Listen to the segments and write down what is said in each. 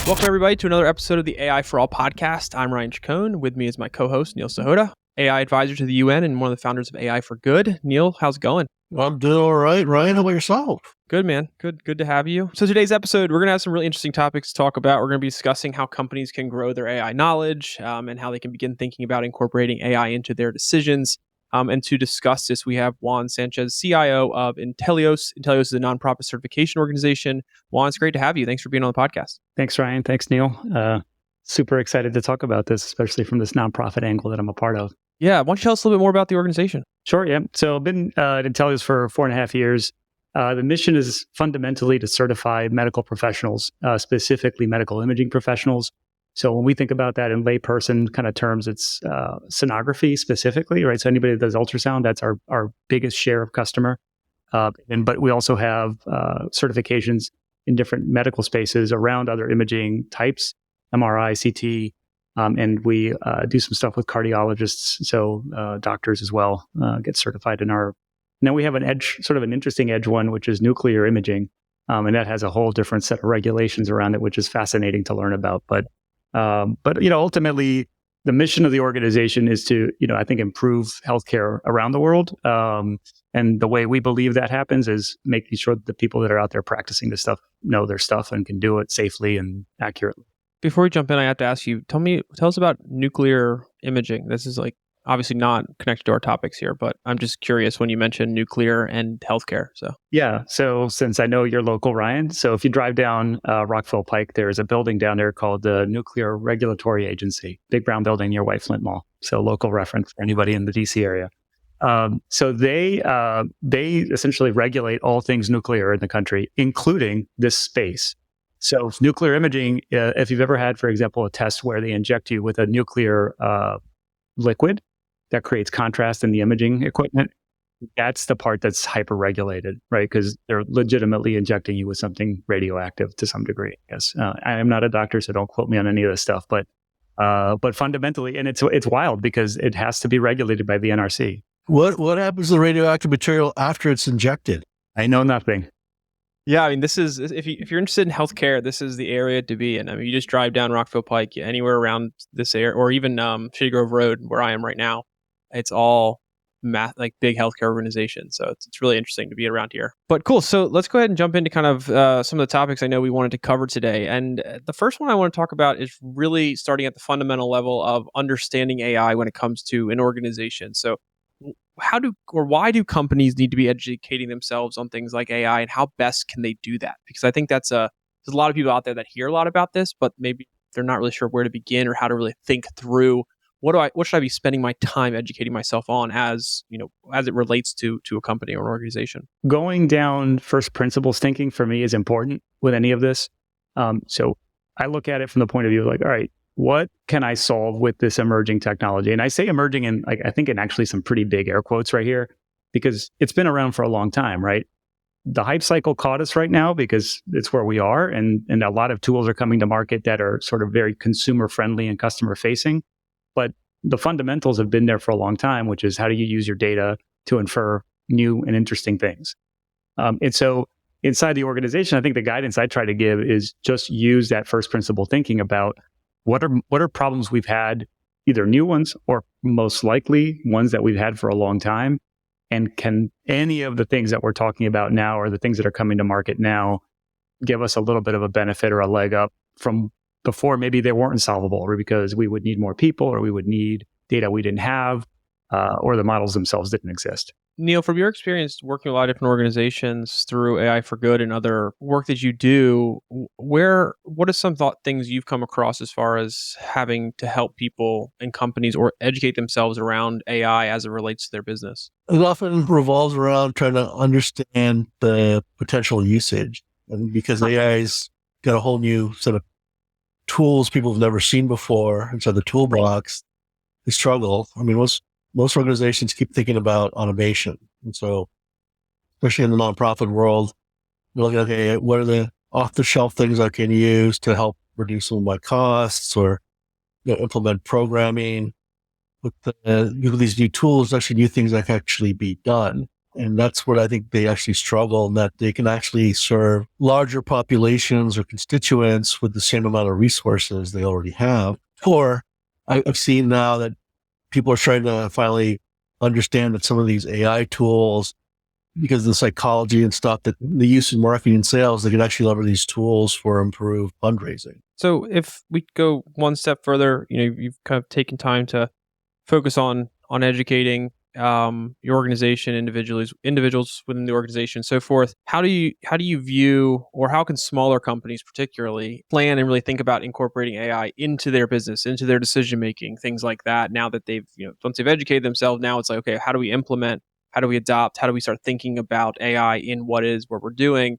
Welcome, everybody, to another episode of the AI for All podcast. I'm Ryan Chacon. With me is my co-host, Neil Sahota, AI advisor to the UN and one of the founders of AI for Good. Neil, how's it going? Well, I'm doing all right. Ryan, how about yourself? Good, man. Good to have you. So today's episode, we're going to have some really interesting topics to talk about. We're going to be discussing how companies can grow their AI knowledge and how they can begin thinking about incorporating AI into their decisions. And to discuss this, we have Juan Sanchez, CIO of Inteleos. Inteleos is a nonprofit certification organization. Juan, it's great to have you. Thanks for being on the podcast. Thanks, Ryan. Thanks, Neil. Super excited to talk about this, especially from this nonprofit angle that I'm a part of. Yeah. Why don't you tell us a little bit more about the organization? Sure, yeah. So I've been at Inteleos for 4.5 years. The mission is fundamentally to certify medical professionals, specifically medical imaging professionals. So when we think about that in layperson kind of terms, it's sonography specifically, right? So anybody that does ultrasound, that's our biggest share of customer. But we also have certifications in different medical spaces around other imaging types, MRI, CT, and we do some stuff with cardiologists. So doctors as well get certified in our. Now we have an edge, sort of an interesting edge one, which is nuclear imaging. And that has a whole different set of regulations around it, which is fascinating to learn about. But ultimately, the mission of the organization is to, I think, improve healthcare around the world. And the way we believe that happens is making sure that the people that are out there practicing this stuff know their stuff and can do it safely and accurately. Before we jump in, I have to ask you, tell us about nuclear imaging. This is obviously not connected to our topics here, but I'm just curious when you mentioned nuclear and healthcare. So since I know you're local, Ryan, so if you drive down Rockville Pike, there's a building down there called the Nuclear Regulatory Agency, big brown building near White Flint Mall. So local reference for anybody in the DC area. So they essentially regulate all things nuclear in the country, including this space. So nuclear imaging, if you've ever had, for example, a test where they inject you with a nuclear liquid that creates contrast in the imaging equipment, that's the part that's hyper-regulated, right? Because they're legitimately injecting you with something radioactive to some degree. Yes, I am not a doctor, so don't quote me on any of this stuff. But fundamentally, and it's wild because it has to be regulated by the NRC. What happens to the radioactive material after it's injected? I know nothing. Yeah, I mean, this is if you're interested in healthcare, this is the area to be in. I mean, you just drive down Rockville Pike, anywhere around this area, or even Shady Grove Road, where I am right now. It's all big healthcare organizations. So it's really interesting to be around here. But cool. So let's go ahead and jump into kind of some of the topics I know we wanted to cover today. And the first one I want to talk about is really starting at the fundamental level of understanding AI when it comes to an organization. So why do companies need to be educating themselves on things like AI, and how best can they do that? Because I think there's a lot of people out there that hear a lot about this, but maybe they're not really sure where to begin or how to really think through what should I be spending my time educating myself on as it relates to a company or an organization. Going down first principles thinking for me is important with any of this. So I look at it from the point of view like, all right, what can I solve with this emerging technology? And I say emerging in I think in actually some pretty big air quotes right here, because it's been around for a long time, right? The hype cycle caught us right now because it's where we are. And a lot of tools are coming to market that are sort of very consumer friendly and customer facing. But the fundamentals have been there for a long time, which is how do you use your data to infer new and interesting things? And so inside the organization, I think the guidance I try to give is just use that first principle thinking about what are problems we've had, either new ones or most likely ones that we've had for a long time. And can any of the things that we're talking about now or the things that are coming to market now give us a little bit of a benefit or a leg up from before maybe they weren't solvable, or because we would need more people, or we would need data we didn't have, or the models themselves didn't exist. Neil, from your experience working with a lot of different organizations through AI for Good and other work that you do, what are some things you've come across as far as having to help people and companies or educate themselves around AI as it relates to their business? It often revolves around trying to understand the potential usage. And because AI's got a whole new set of tools people have never seen before inside the toolbox, they struggle. I mean, most organizations keep thinking about automation. And so, especially in the nonprofit world, they're looking at, okay, what are the off-the-shelf things I can use to help reduce some of my costs, or implement programming with these new tools, actually new things that can actually be done. And that's what I think they actually struggle, in that they can actually serve larger populations or constituents with the same amount of resources they already have. Or I've seen now that people are trying to finally understand that some of these AI tools, because of the psychology and stuff that they use in marketing and sales, they can actually leverage these tools for improved fundraising. So if we go one step further, you've kind of taken time to focus on educating your organization, individuals within the organization, so forth. How do you view, or how can smaller companies particularly plan and really think about incorporating AI into their business, into their decision making, things like that? Now that they've once they've educated themselves, now it's like, okay, how do we implement? How do we adopt? How do we start thinking about AI in what we're doing?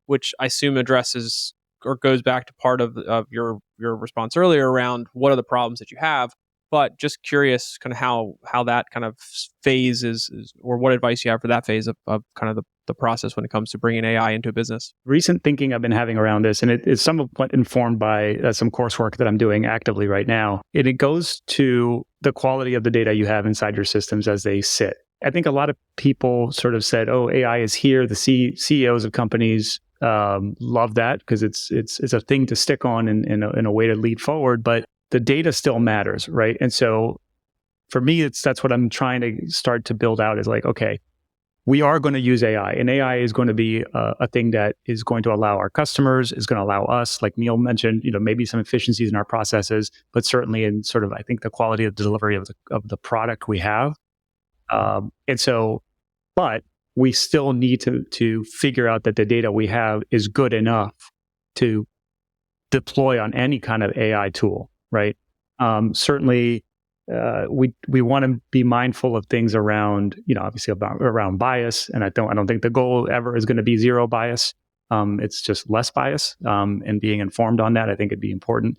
Which I assume addresses or goes back to part of your response earlier around what are the problems that you have. But just curious kind of how that kind of phase is, or what advice you have for that phase of kind of the process when it comes to bringing AI into a business. Recent thinking I've been having around this, and it is somewhat informed by some coursework that I'm doing actively right now. And it goes to the quality of the data you have inside your systems as they sit. I think a lot of people sort of said, "Oh, AI is here." The CEOs of companies love that because it's a thing to stick on in a way to lead forward, but the data still matters, right? And so for me, that's what I'm trying to start to build out, is like, okay, we are going to use AI, and AI is going to be a thing that is going to allow our customers, is going to allow us, like Neil mentioned, maybe some efficiencies in our processes, but certainly in sort of, I think, the quality of delivery of the product we have. And so, but we still need to figure out that the data we have is good enough to deploy on any kind of AI tool. Right. Certainly, we want to be mindful of things around, obviously around bias. And I don't think the goal ever is going to be zero bias. It's just less bias, and being informed on that, I think it'd be important.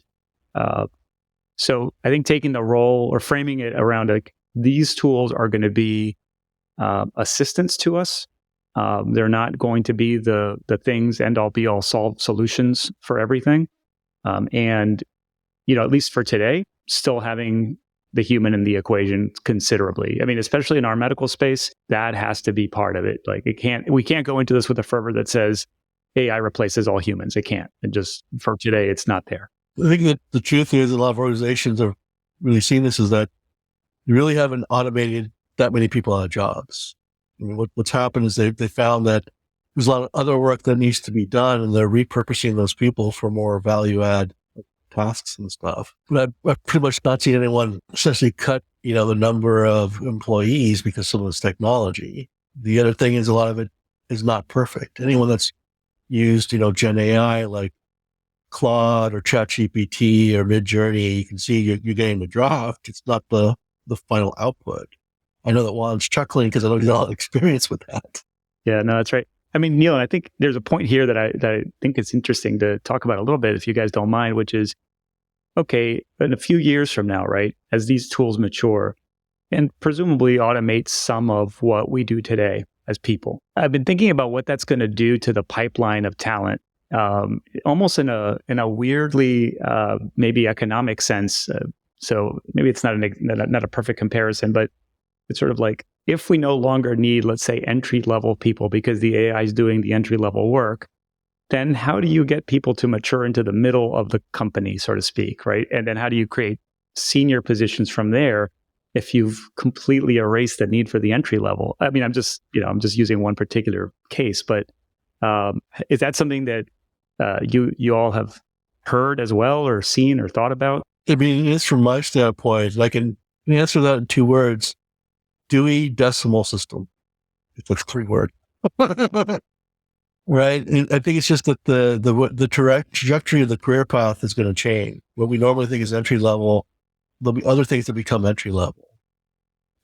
So I think taking the role or framing it around these tools are going to be assistance to us. They're not going to be the things end all be all solved solutions for everything. And at least for today, still having the human in the equation considerably. I mean, especially in our medical space, that has to be part of it. Like we can't go into this with a fervor that says AI replaces all humans. It can't. And just for today, it's not there. I think that the truth is, a lot of organizations have really seen this, is that you really haven't automated that many people out of jobs. I mean, what's happened is they found that there's a lot of other work that needs to be done, and they're repurposing those people for more value add tasks and stuff. But I've pretty much not seen anyone essentially cut, the number of employees because of this technology. The other thing is, a lot of it is not perfect. Anyone that's used, Gen AI like Claude or ChatGPT or Midjourney, you can see you're getting the draft. It's not the final output. I know that Juan's chuckling because I don't get a lot of experience with that. Yeah, no, that's right. I mean, Neil, I think there's a point here that I think it's interesting to talk about a little bit, if you guys don't mind, which is, okay, in a few years from now, right, as these tools mature and presumably automate some of what we do today as people, I've been thinking about what that's going to do to the pipeline of talent, almost in a weirdly maybe economic sense. So maybe it's not a perfect comparison, but it's sort of like, if we no longer need, let's say, entry-level people because the AI is doing the entry-level work, then how do you get people to mature into the middle of the company, so to speak, right? And then how do you create senior positions from there if you've completely erased the need for the entry level? I mean, I'm just using one particular case, but is that something that you all have heard as well, or seen or thought about? I mean, it's from my standpoint, I can answer that in 2 words. Dewey Decimal System. It's like 3 words. Right? And I think it's just that the trajectory of the career path is going to change. What we normally think is entry level, there'll be other things that become entry level.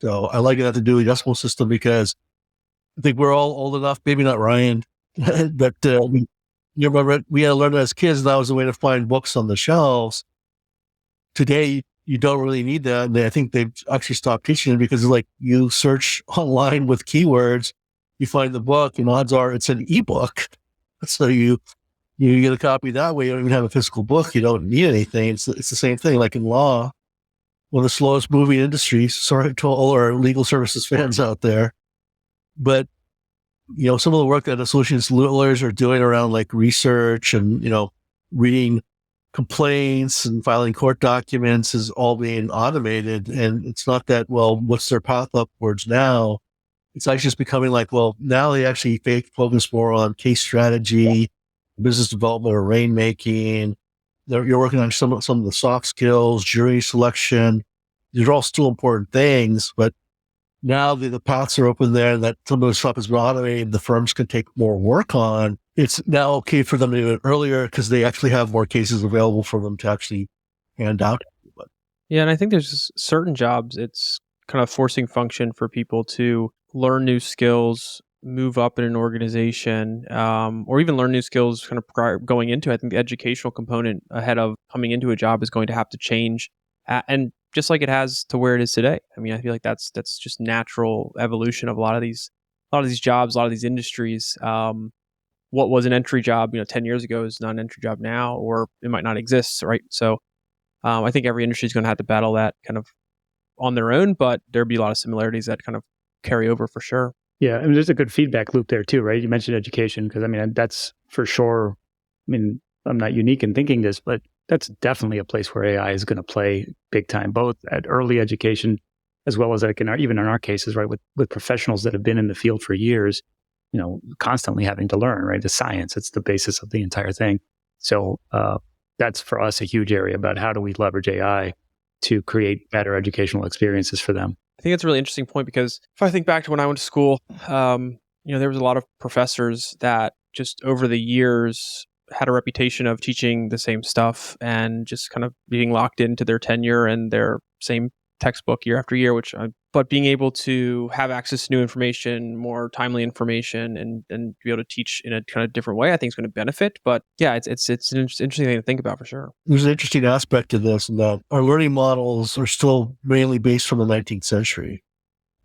So I like that, the Dewey Decimal System, because I think we're all old enough, maybe not Ryan, but we had to learn as kids, and that was the way to find books on the shelves. Today, you don't really need that. And I think they've actually stopped teaching it, because like, you search online with keywords, you find the book, and odds are it's an ebook. So you get a copy that way. You don't even have a physical book. You don't need anything. It's the same thing. Like in law, one of the slowest moving industries, sorry to all our legal services fans out there, But, some of the work that the solutions lawyers are doing around like research and, reading complaints and filing court documents is all being automated. And it's not that, well, what's their path upwards now? It's actually just becoming like, well, now they actually focus more on case strategy, business development, or rainmaking. You're working on some of the soft skills, jury selection. These are all still important things, but now the paths are open there, and that some of the stuff has been automated. The firms can take more work on. It's now okay for them to do it earlier because they actually have more cases available for them to actually hand out. Yeah, and I think there's certain jobs, it's kind of forcing function for people to learn new skills, move up in an organization, or even learn new skills kind of going into it. I think the educational component ahead of coming into a job is going to have to change. And just like it has to where it is today. I mean, I feel like that's just natural evolution of a lot of these jobs, a lot of these industries. What was an entry job, 10 years ago is not an entry job now, or it might not exist, right? So I think every industry is going to have to battle that kind of on their own, but there'd be a lot of similarities that kind of carry over for sure. Yeah, and there's a good feedback loop there too, right? You mentioned education, because that's for sure. I'm not unique in thinking this, but that's definitely a place where AI is going to play big time, both at early education as well as even in our cases, right, with professionals that have been in the field for years, constantly having to learn, right? The science, it's the basis of the entire thing. So that's for us a huge area about how do we leverage AI to create better educational experiences for them. I think that's a really interesting point, because if I think back to when I went to school, there was a lot of professors that just over the years had a reputation of teaching the same stuff and just kind of being locked into their tenure and their same textbook year after year, but being able to have access to new information, more timely information, and be able to teach in a kind of different way, I think is going to benefit. But yeah, it's an interesting thing to think about for sure. There's an interesting aspect to this, in that our learning models are still mainly based from the 19th century.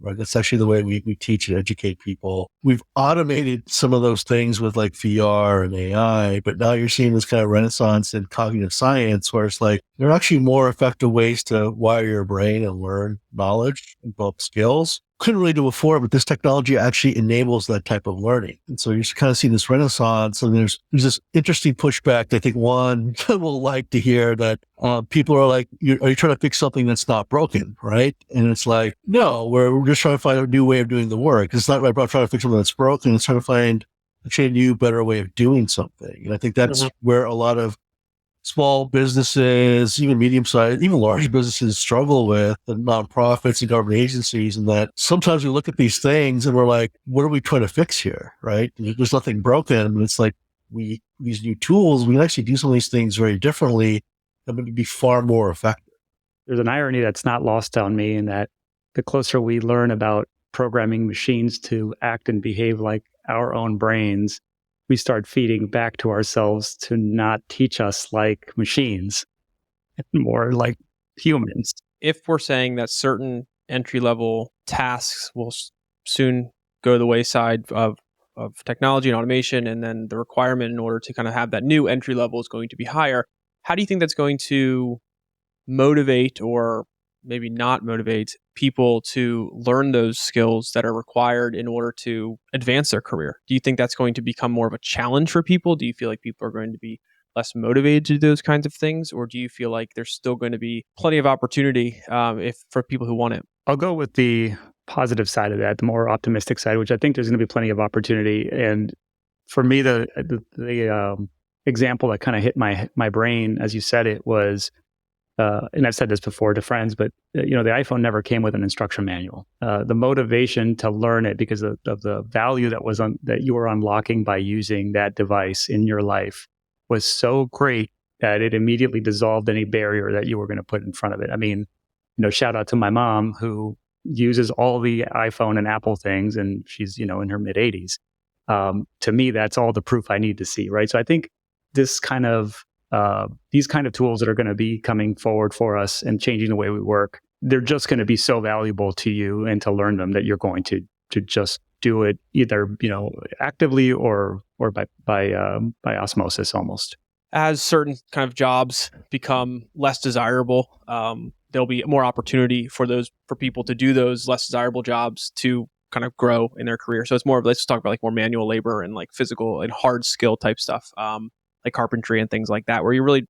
Right. That's actually the way we teach and educate people. We've automated some of those things with like VR and AI, but now you're seeing this kind of renaissance in cognitive science where it's like there are actually more effective ways to wire your brain and learn knowledge and develop skills. Couldn't really do it before, but this technology actually enables that type of learning. And so you're kind of seeing this renaissance, and there's this interesting pushback. I think one will like to hear that people are like, are you trying to fix something that's not broken, right? And it's like, no, we're just trying to find a new way of doing the work. It's not about trying to fix something that's broken. It's trying to find actually a new, better way of doing something. And I think that's where a lot of small businesses, even medium-sized, even large businesses struggle with, and nonprofits and government agencies, and that sometimes we look at these things and we're like, what are we trying to fix here, right? There's nothing broken. But it's like these new tools, we can actually do some of these things very differently and maybe be far more effective. There's an irony that's not lost on me, in that the closer we learn about programming machines to act and behave like our own brains, we start feeding back to ourselves to not teach us like machines, more like humans. If we're saying that certain entry-level tasks will soon go to the wayside of technology and automation, and then the requirement in order to kind of have that new entry level is going to be higher, how do you think that's going to motivate, or maybe not motivate, people to learn those skills that are required in order to advance their career? Do you think that's going to become more of a challenge for people? Do you feel like people are going to be less motivated to do those kinds of things? Or do you feel like there's still going to be plenty of opportunity for people who want it? I'll go with the positive side of that, the more optimistic side, which I think there's going to be plenty of opportunity. And for me, the example that kind of hit my brain as you said it was, and I've said this before to friends, but the iPhone never came with an instruction manual. The motivation to learn it because of the value that you were unlocking by using that device in your life was so great that it immediately dissolved any barrier that you were going to put in front of it. I mean, shout out to my mom, who uses all the iPhone and Apple things, and she's in her mid 80s. To me, that's all the proof I need to see, right? So I think these kind of tools that are going to be coming forward for us and changing the way we work, they're just going to be so valuable to you and to learn them that you're going to just do it either actively or by osmosis almost. As certain kind of jobs become less desirable, there'll be more opportunity for people to do those less desirable jobs to kind of grow in their career. So it's more of, let's talk about like more manual labor and like physical and hard skill type stuff, like carpentry and things like that, where you're really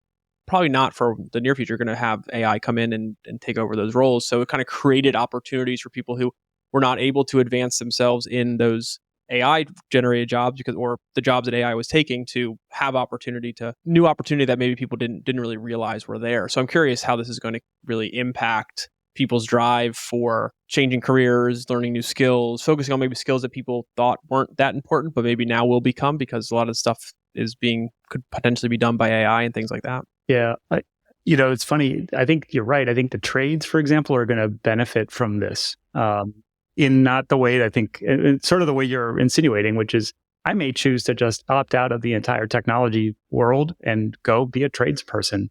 probably not for the near future going to have AI come in and take over those roles. So it kind of created opportunities for people who were not able to advance themselves in those AI generated jobs or the jobs that AI was taking, to have new opportunity that maybe people didn't really realize were there. So I'm curious how this is going to really impact people's drive for changing careers, learning new skills, focusing on maybe skills that people thought weren't that important, but maybe now will become, because a lot of stuff could potentially be done by AI and things like that. Yeah. It's funny. I think you're right. I think the trades, for example, are going to benefit from this. In not the way I think, it's sort of the way you're insinuating, which is I may choose to just opt out of the entire technology world and go be a tradesperson,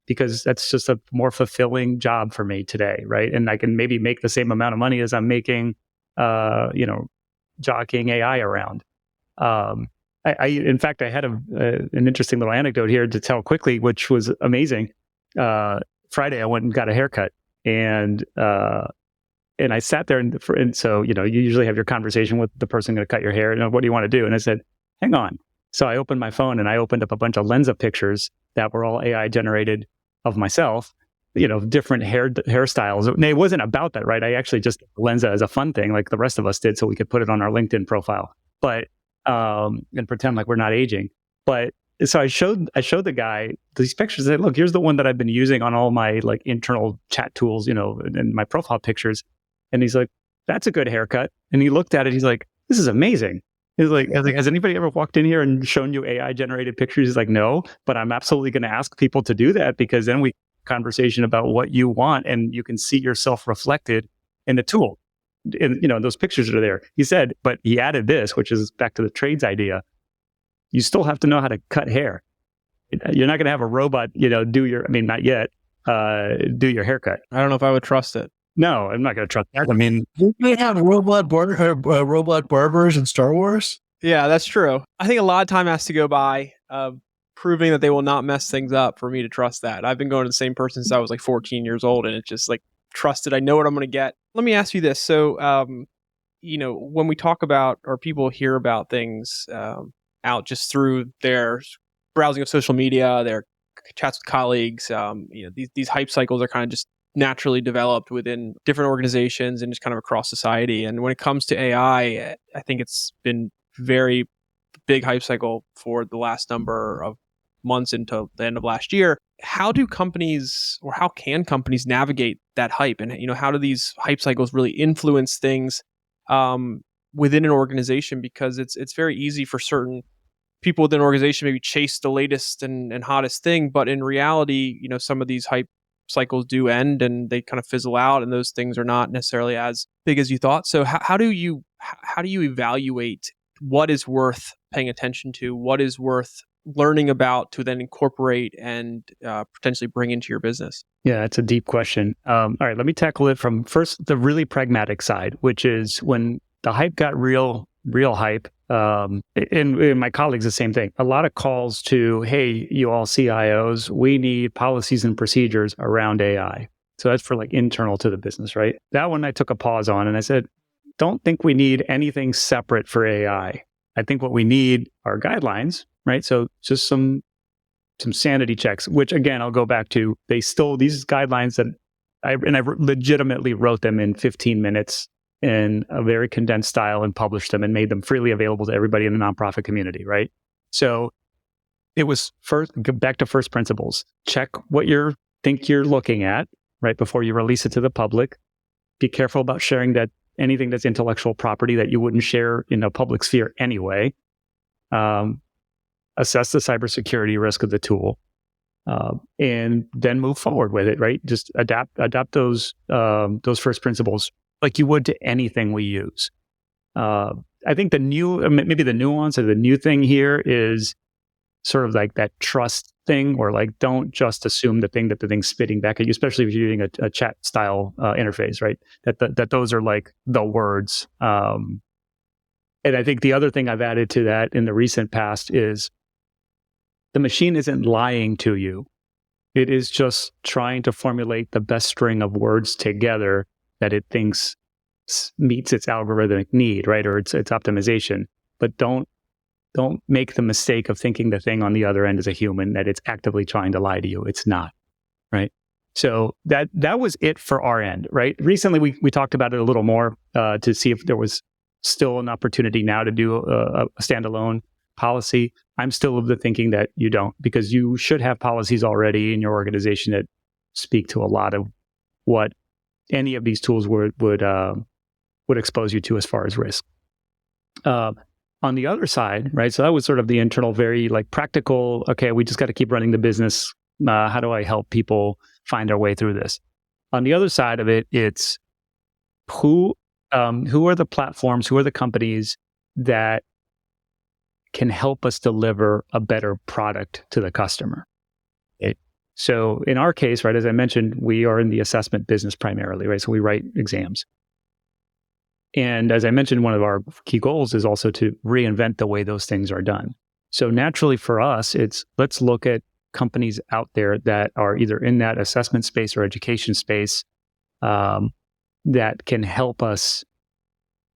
because that's just a more fulfilling job for me today, right? And I can maybe make the same amount of money as I'm making, jockeying AI around. In fact, I had an interesting little anecdote here to tell quickly, which was amazing. Friday, I went and got a haircut, and I sat there, and so, you usually have your conversation with the person going to cut your hair. And what do you want to do? And I said, hang on. So I opened my phone and I opened up a bunch of Lensa pictures that were all AI generated of myself, different hairstyles. And it wasn't about that, right? I actually just Lensa as a fun thing, like the rest of us did, so we could put it on our LinkedIn profile, but and pretend like we're not aging. But so I showed the guy these pictures. I said, look, here's the one that I've been using on all my like internal chat tools, and my profile pictures. And he's like, that's a good haircut. And he looked at it. He's like, this is amazing. I was like, has anybody ever walked in here and shown you AI generated pictures? He's like, no, but I'm absolutely going to ask people to do that, because then we conversation about what you want, and you can see yourself reflected in the tool. And, those pictures are there. He said, but he added this, which is back to the trades idea. You still have to know how to cut hair. You're not going to have a robot, not yet, do your haircut. I don't know if I would trust it. No, I'm not going to trust that. I mean, they have robot barbers in Star Wars. Yeah, that's true. I think a lot of time has to go by proving that they will not mess things up for me to trust that. I've been going to the same person since I was like 14 years old, and it's just like trusted. I know what I'm going to get. Let me ask you this. So, when we talk about, or people hear about things out just through their browsing of social media, their chats with colleagues, these hype cycles are kind of just naturally developed within different organizations and just kind of across society. And when it comes to AI, I think it's been very big hype cycle for the last number of months into the end of last year. How can companies navigate that hype? And, how do these hype cycles really influence things within an organization? Because it's very easy for certain people within an organization maybe chase the latest and hottest thing. But in reality, some of these hype cycles do end and they kind of fizzle out, and those things are not necessarily as big as you thought. So how do you evaluate what is worth paying attention to, what is worth learning about to then incorporate and potentially bring into your business? Yeah, it's a deep question. All right, let me tackle it from first the really pragmatic side, which is when the hype got real hype. And my colleagues, the same thing. A lot of calls to, hey, you all CIOs, we need policies and procedures around AI. So that's for like internal to the business, right? That one I took a pause on, and I said, don't think we need anything separate for AI. I think what we need are guidelines, right? So just some sanity checks, which again, I'll go back to, these guidelines that I legitimately wrote them in 15 minutes in a very condensed style and published them and made them freely available to everybody in the nonprofit community, right? So it was back to first principles. Check what you think you're looking at, right, before you release it to the public. Be careful about sharing anything that's intellectual property that you wouldn't share in a public sphere anyway. Assess the cybersecurity risk of the tool, and then move forward with it, right? Just adapt those first principles like you would to anything we use. I think maybe the nuance or the new thing here is sort of like that trust thing, or like don't just assume that the thing's spitting back at you, especially if you're using a chat style interface, right? That those are like the words. And I think the other thing I've added to that in the recent past is the machine isn't lying to you. It is just trying to formulate the best string of words together that it thinks meets its algorithmic need, right? Or its optimization. But don't make the mistake of thinking the thing on the other end is a human, that it's actively trying to lie to you. It's not, right? So that was it for our end, right? Recently, we talked about it a little more to see if there was still an opportunity now to do a standalone policy. I'm still of the thinking that you don't, because you should have policies already in your organization that speak to a lot of what any of these tools would expose you to as far as risk. On the other side, right? So that was sort of the internal, very like practical. Okay, we just got to keep running the business. How do I help people find their way through this? On the other side of it, it's who are the platforms, who are the companies that can help us deliver a better product to the customer. So in our case, right, as I mentioned, we are in the assessment business primarily, right? So we write exams. And as I mentioned, one of our key goals is also to reinvent the way those things are done. So naturally for us, it's let's look at companies out there that are either in that assessment space or education space that can help us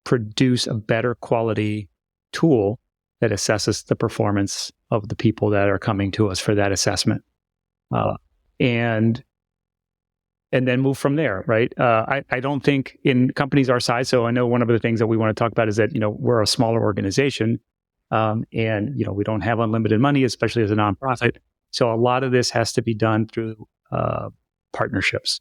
produce a better quality tool that assesses the performance of the people that are coming to us for that assessment. And then move from there, right? I don't think in companies our size, so I know one of the things that we want to talk about is that, we're a smaller organization and, we don't have unlimited money, especially as a nonprofit. So a lot of this has to be done through partnerships.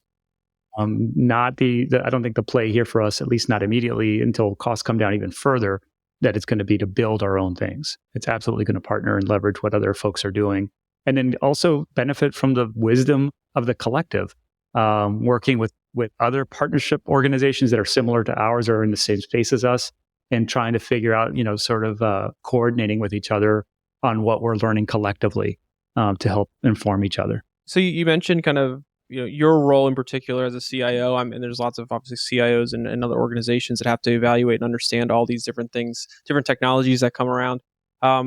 I don't think the play here for us, at least not immediately until costs come down even further, that it's going to be to build our own things. It's absolutely going to partner and leverage what other folks are doing. And then also benefit from the wisdom of the collective. Working with other partnership organizations that are similar to ours or in the same space as us, and trying to figure out, sort of coordinating with each other on what we're learning collectively to help inform each other. So you mentioned kind of your role in particular as a CIO. And there's lots of obviously CIOs and other organizations that have to evaluate and understand all these different things, different technologies that come around.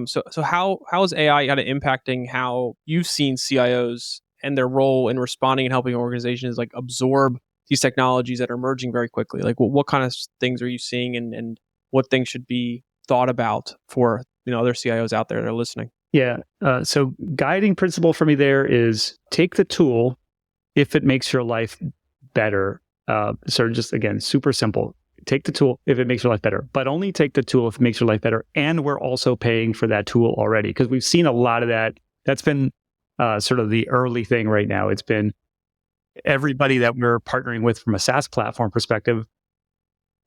So how is AI kind of impacting how you've seen CIOs and their role in responding and helping organizations like absorb these technologies that are emerging very quickly? Like what kind of things are you seeing and what things should be thought about for other CIOs out there that are listening? Yeah. So guiding principle for me there is take the tool if it makes your life better. So just again, super simple. Take the tool if it makes your life better, but only take the tool if it makes your life better. And we're also paying for that tool already, because we've seen a lot of that. That's been sort of the early thing right now. It's been everybody that we're partnering with from a SaaS platform perspective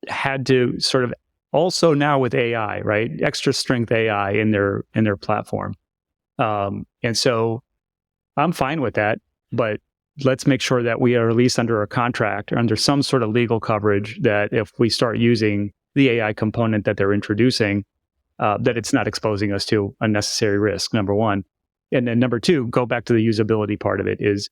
had to sort of also now with AI, right? Extra strength AI in their platform. And so I'm fine with that, but let's make sure that we are at least under a contract or under some sort of legal coverage that if we start using the AI component that they're introducing, that it's not exposing us to unnecessary risk, number one. And then number two, go back to the usability part of it. Is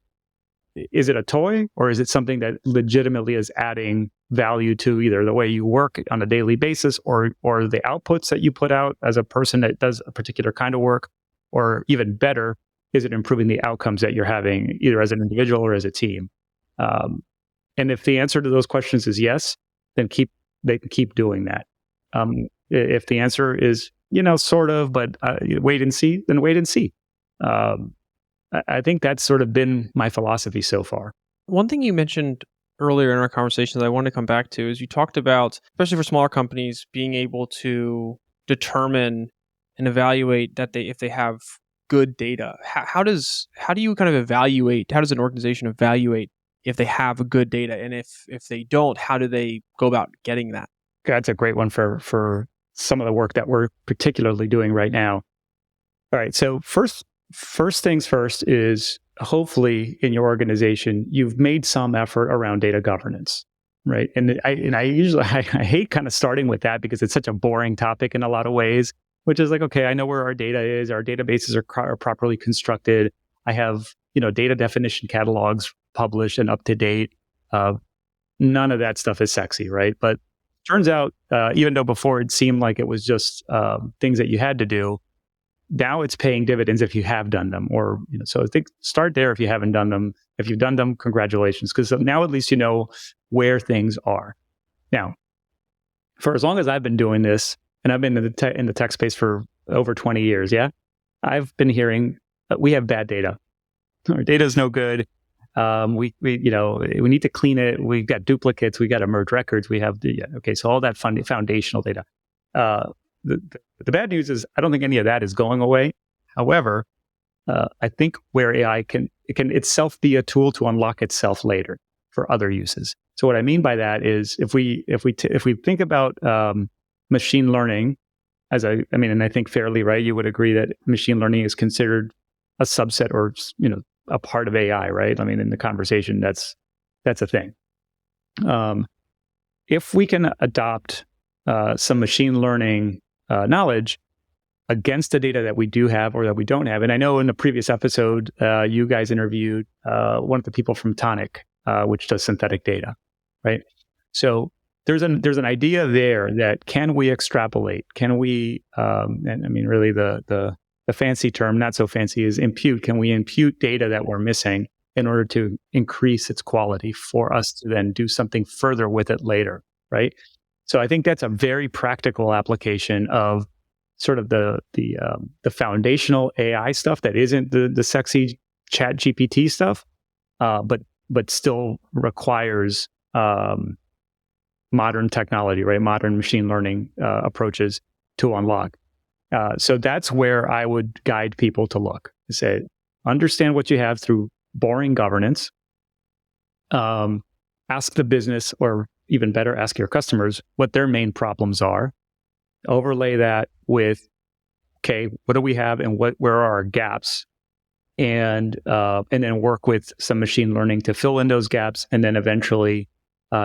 it a toy, or is it something that legitimately is adding value to either the way you work on a daily basis or the outputs that you put out as a person that does a particular kind of work, or even better, is it improving the outcomes that you're having either as an individual or as a team? And if the answer to those questions is yes, then they can keep doing that. If the answer is, sort of, but wait and see, then wait and see. I think that's sort of been my philosophy so far. One thing you mentioned earlier in our conversations I want to come back to is you talked about, especially for smaller companies, being able to determine and evaluate that if they have good data. How do you kind of evaluate, how does an organization evaluate if they have good data? And if they don't, how do they go about getting that? That's a great one for some of the work that we're particularly doing right now. All right, so first things first is hopefully in your organization, you've made some effort around data governance, right? And I usually hate kind of starting with that because it's such a boring topic in a lot of ways, which is like, okay, I know where our data is. Our databases are properly constructed. I have, data definition catalogs published and up to date. None of that stuff is sexy, right? But turns out, even though before it seemed like it was just things that you had to do, now it's paying dividends if you have done them, or so I think start there if you haven't done them. If you've done them, congratulations, because now at least you know where things are. Now, for as long as I've been doing this, and I've been in the tech space for over 20 years, I've been hearing we have bad data. Our data is no good. We need to clean it. We've got duplicates. We got to merge records. We have so all that foundational data. The bad news is I don't think any of that is going away. However, I think where AI can itself be a tool to unlock itself later for other uses. So what I mean by that is if we think about machine learning and I think fairly, right, you would agree that machine learning is considered a subset or a part of AI, right? I mean, in the conversation, that's a thing. If we can adopt some machine learning knowledge against the data that we do have or that we don't have, and I know in the previous episode, you guys interviewed one of the people from Tonic, which does synthetic data, right? So there's an idea there that can we extrapolate? Can we, and I mean, really the fancy term, not so fancy, is impute. Can we impute data that we're missing in order to increase its quality for us to then do something further with it later, right? So I think that's a very practical application of sort of the foundational AI stuff that isn't the sexy chat GPT stuff, but still requires modern technology, right? Modern machine learning approaches to unlock. So that's where I would guide people to look. Say, understand what you have through boring governance. Ask the business, or even better, ask your customers what their main problems are. Overlay that with, okay, what do we have and where are our gaps? And then work with some machine learning to fill in those gaps, and then eventually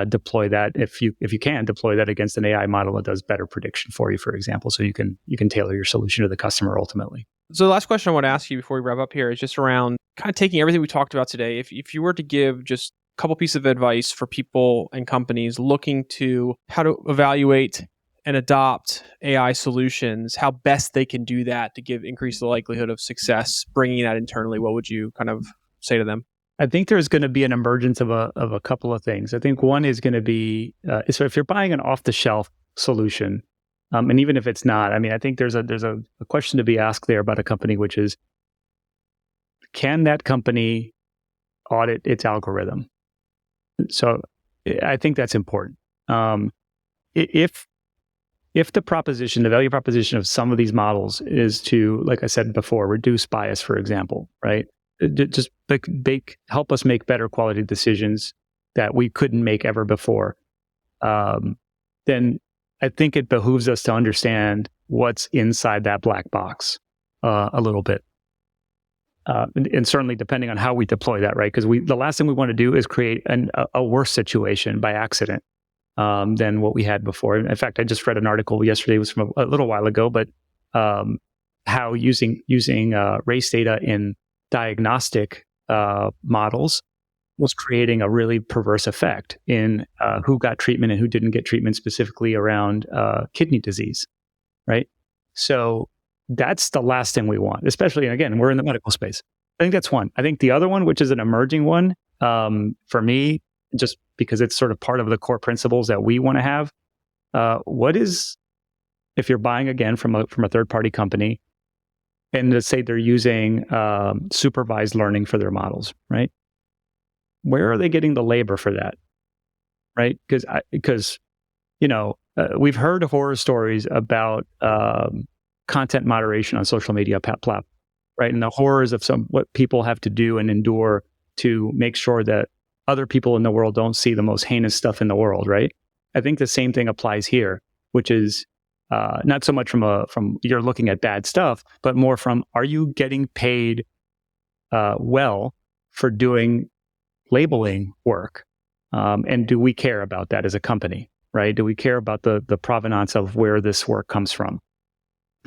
deploy that if you can deploy that against an AI model that does better prediction for you, for example, so you can tailor your solution to the customer ultimately. So the last question I want to ask you before we wrap up here is just around kind of taking everything we talked about today. If you were to give just a couple pieces of advice for people and companies looking to how to evaluate and adopt AI solutions, how best they can do that to increase the likelihood of success, bringing that internally, what would you kind of say to them? I think there's going to be an emergence of a couple of things. I think one is going to be, so if you're buying an off-the-shelf solution, and even if it's not, I mean, I think there's a question to be asked there about a company, which is, can that company audit its algorithm? So I think that's important. If the value proposition of some of these models is to, like I said before, reduce bias, for example, right? Just help us make better quality decisions that we couldn't make ever before, then I think it behooves us to understand what's inside that black box a little bit. And certainly depending on how we deploy that, right? Because the last thing we want to do is create a worse situation by accident than what we had before. In fact, I just read an article yesterday, it was from a little while ago, but how using race data in diagnostic models was creating a really perverse effect in who got treatment and who didn't get treatment, specifically around kidney disease, right? So that's the last thing we want, especially, again, we're in the medical space. I think that's one. I think the other one, which is an emerging one, for me, just because it's sort of part of the core principles that we want to have, if you're buying, again, from a third-party company, and let's say they're using supervised learning for their models, right? Where are they getting the labor for that, right? Because we've heard horror stories about content moderation on social media platforms, right? And the horrors of what people have to do and endure to make sure that other people in the world don't see the most heinous stuff in the world, right? I think the same thing applies here, which is not so much from you're looking at bad stuff, but more from, are you getting paid well for doing labeling work? And do we care about that as a company, right? Do we care about the provenance of where this work comes from?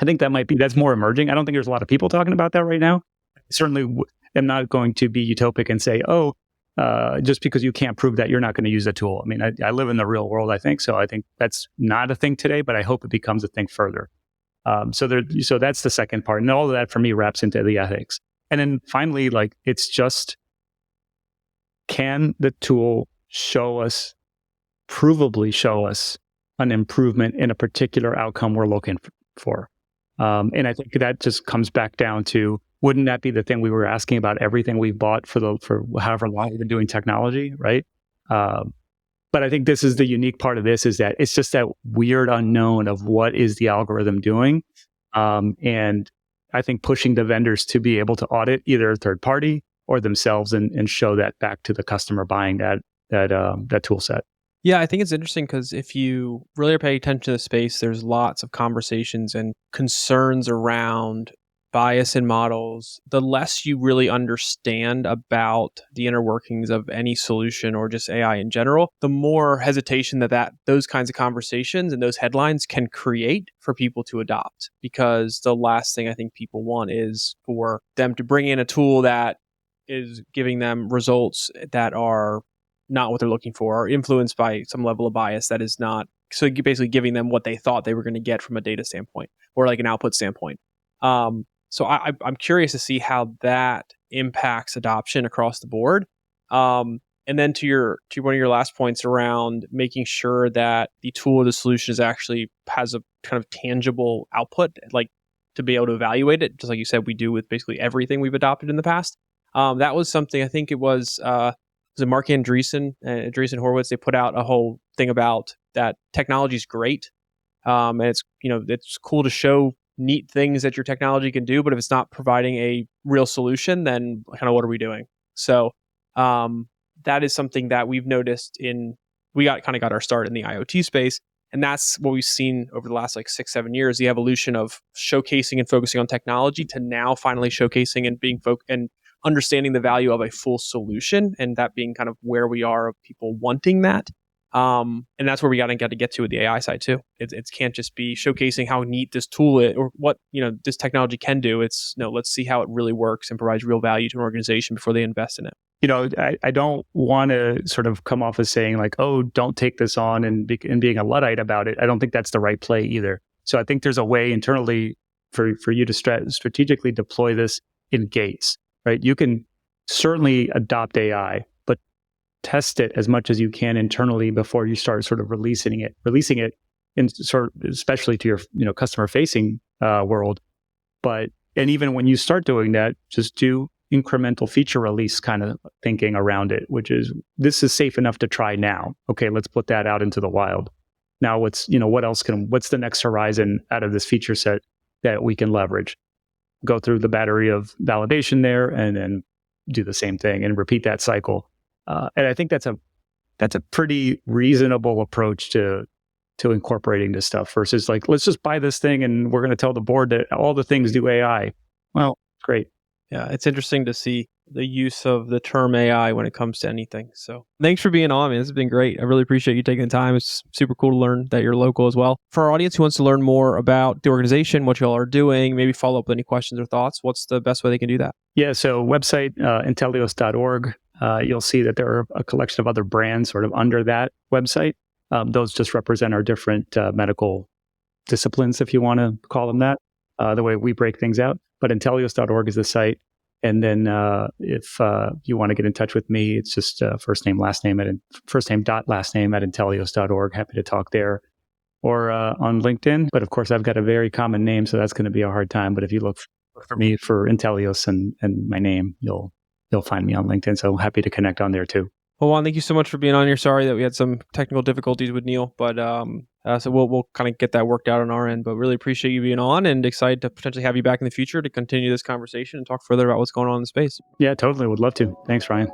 I think that's more emerging. I don't think there's a lot of people talking about that right now. I certainly am not going to be utopic and say, just because you can't prove that, you're not going to use a tool. I mean, I live in the real world, I think. So I think that's not a thing today, but I hope it becomes a thing further. So that's the second part. And all of that for me wraps into the ethics. And then finally, it's just, can the tool provably show us an improvement in a particular outcome we're looking for. And I think that just comes back down to, wouldn't that be the thing we were asking about everything we've bought for however long we've been doing technology, right? But I think this is the unique part of this, is that it's just that weird unknown of what is the algorithm doing. And I think pushing the vendors to be able to audit either a third party or themselves and show that back to the customer buying that tool set. Yeah, I think it's interesting because if you really are paying attention to the space, there's lots of conversations and concerns around bias in models. The less you really understand about the inner workings of any solution or just AI in general, the more hesitation that those kinds of conversations and those headlines can create for people to adopt. Because the last thing I think people want is for them to bring in a tool that is giving them results that are not what they're looking for, or influenced by some level of bias that is not. So you're basically giving them what they thought they were going to get from a data standpoint or like an output standpoint. So I'm curious to see how that impacts adoption across the board. And then to one of your last points around making sure that the tool or the solution has a kind of tangible output, like to be able to evaluate it, just like you said, we do with basically everything we've adopted in the past. That was something, I think it was Mark Andreessen Horowitz. They put out a whole thing about that technology is great. And it's cool to show neat things that your technology can do, but if it's not providing a real solution, then kind of what are we doing? So that is something that we've noticed we got our start in the IoT space. And that's what we've seen over the last 6-7 years, the evolution of showcasing and focusing on technology to now finally showcasing and being and understanding the value of a full solution, and that being kind of where we are of people wanting that. And that's where we got to get to with the AI side too. It can't just be showcasing how neat this tool is or what this technology can do. It's let's see how it really works and provides real value to an organization before they invest in it. I don't want to sort of come off as saying oh, don't take this on and being a Luddite about it. I don't think that's the right play either. So I think there's a way internally for you to strategically deploy this in gates, right? You can certainly adopt AI, but test it as much as you can internally before you start sort of releasing it in sort of, especially to your customer facing world. And even when you start doing that, just do incremental feature release kind of thinking around it, which is, this is safe enough to try now. Okay, let's put that out into the wild. Now what's the next horizon out of this feature set that we can leverage? Go through the battery of validation there and then do the same thing and repeat that cycle. And I think that's a pretty reasonable approach to incorporating this stuff versus let's just buy this thing and we're going to tell the board that all the things do AI. Well, great. Yeah, it's interesting to see the use of the term AI when it comes to anything. So thanks for being on, man. This has been great. I really appreciate you taking the time. It's super cool to learn that you're local as well. For our audience who wants to learn more about the organization, what you all are doing, maybe follow up with any questions or thoughts, what's the best way they can do that? Yeah, so website, Inteleos.org. You'll see that there are a collection of other brands sort of under that website. Those just represent our different medical disciplines, if you want to call them that, the way we break things out. But Inteleos.org is the site. And then if you want to get in touch with me, it's just first name last name at Inteleos.org. Happy to talk there, or on LinkedIn. But of course, I've got a very common name, so that's going to be a hard time. But if you look for me for Inteleos and my name, you'll find me on LinkedIn. So happy to connect on there too. Well, Juan, thank you so much for being on here. Sorry that we had some technical difficulties with Neil, but so we'll kind of get that worked out on our end. But really appreciate you being on, and excited to potentially have you back in the future to continue this conversation and talk further about what's going on in the space. Yeah, totally. Would love to. Thanks, Ryan.